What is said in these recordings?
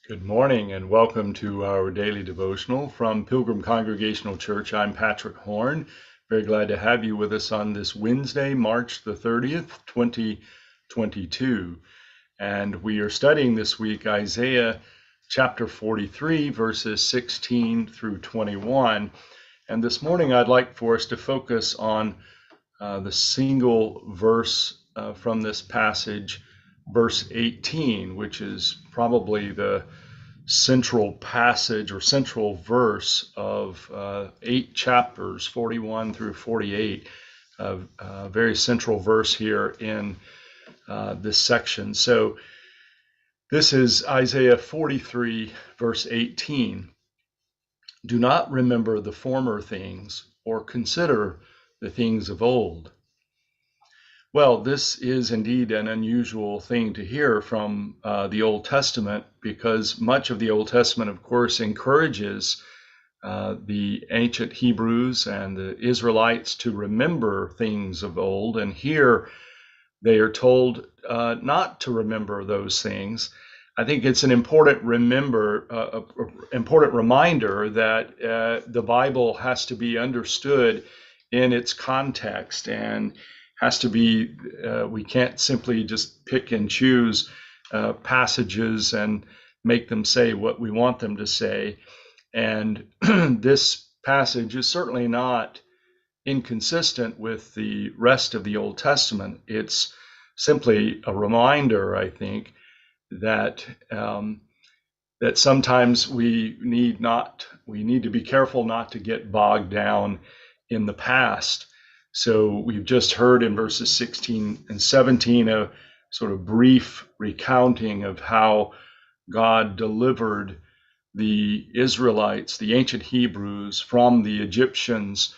Good morning and welcome to our daily devotional from Pilgrim Congregational Church. I'm Patrick Horn. Very glad to have you with us on this Wednesday, March the 30th, 2022. And we are studying this week Isaiah chapter 43, verses 16 through 21. And this morning I'd like for us to focus on the single verse from this passage, verse 18, which is probably the central passage or central verse of 8 chapters, 41 through 48, a very central verse here in this section. So this is Isaiah 43, verse 18. Do not remember the former things or consider the things of old. Well, this is indeed an unusual thing to hear from the Old Testament, because much of the Old Testament, of course, encourages the ancient Hebrews and the Israelites to remember things of old. And here they are told not to remember those things. I think it's an important important reminder that the Bible has to be understood in its context and has to be, we can't simply just pick and choose passages and make them say what we want them to say. And this passage is certainly not inconsistent with the rest of the Old Testament. It's simply a reminder, I think, that that sometimes we need to be careful not to get bogged down in the past. So we've just heard in verses 16 and 17 a sort of brief recounting of how God delivered the Israelites, the ancient Hebrews, from the Egyptians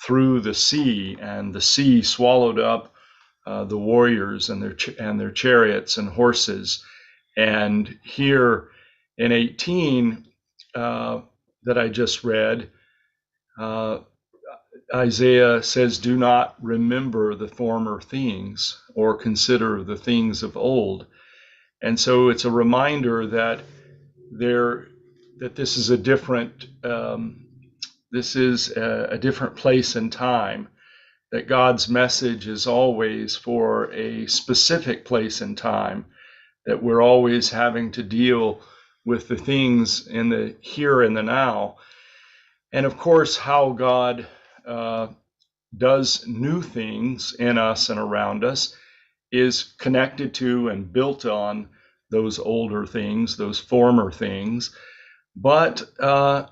through the sea, and the sea swallowed up the warriors and their chariots and horses. And here in 18 that I just read, Isaiah says, do not remember the former things or consider the things of old. And so it's a reminder that this is a different place and time, that God's message is always for a specific place and time, that we're always having to deal with the things in the here and the now. And of course, how God does new things in us and around us is connected to and built on those older things, those former things. But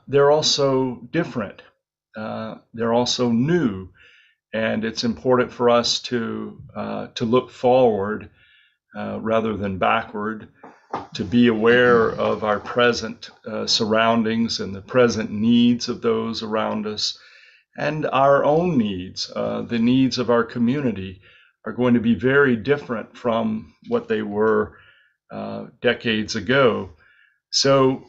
they're also different. They're also new. And it's important for us to look forward rather than backward, to be aware of our present surroundings and the present needs of those around us, and our own needs. The needs of our community are going to be very different from what they were decades ago. So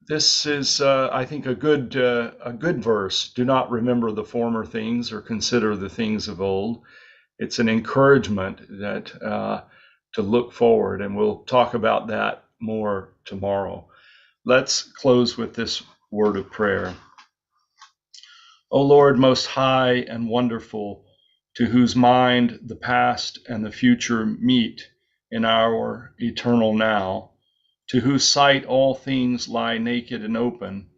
this is, I think, a good verse. Do not remember the former things or consider the things of old. It's an encouragement that to look forward, and we'll talk about that more tomorrow. Let's close with this word of prayer. O Lord, most high and wonderful, to whose mind the past and the future meet in our eternal now, to whose sight all things lie naked and open,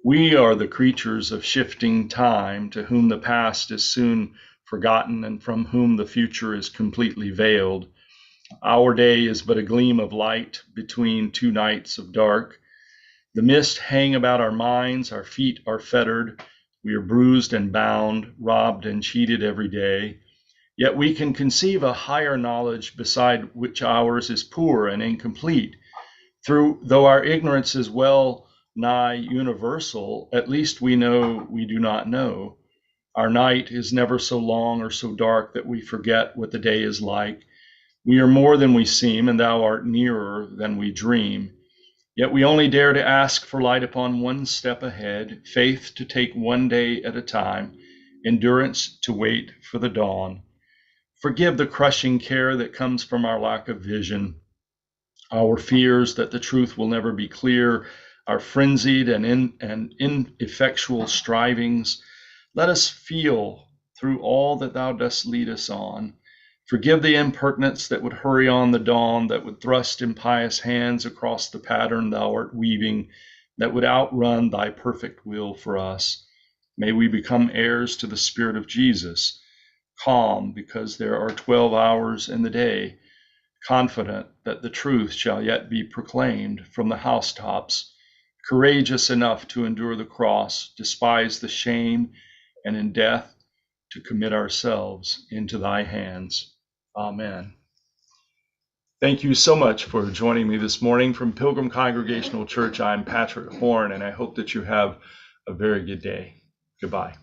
we are the creatures of shifting time, to whom the past is soon forgotten and from whom the future is completely veiled. Our day is but a gleam of light between two nights of dark. The mist hang about our minds, our feet are fettered, we are bruised and bound, robbed and cheated every day. Yet we can conceive a higher knowledge beside which ours is poor and incomplete. Though our ignorance is well nigh universal, at least we know we do not know. Our night is never so long or so dark that we forget what the day is like. We are more than we seem, and thou art nearer than we dream. Yet we only dare to ask for light upon one step ahead, faith to take one day at a time, endurance to wait for the dawn. Forgive the crushing care that comes from our lack of vision, our fears that the truth will never be clear, our frenzied and ineffectual strivings. Let us feel through all that thou dost lead us on. Forgive the impertinence that would hurry on the dawn, that would thrust impious hands across the pattern thou art weaving, that would outrun thy perfect will for us. May we become heirs to the Spirit of Jesus, calm because there are 12 hours in the day, confident that the truth shall yet be proclaimed from the housetops, courageous enough to endure the cross, despise the shame, and in death to commit ourselves into thy hands. Amen. Thank you so much for joining me this morning from Pilgrim Congregational Church. I'm Patrick Horn, and I hope that you have a very good day. Goodbye.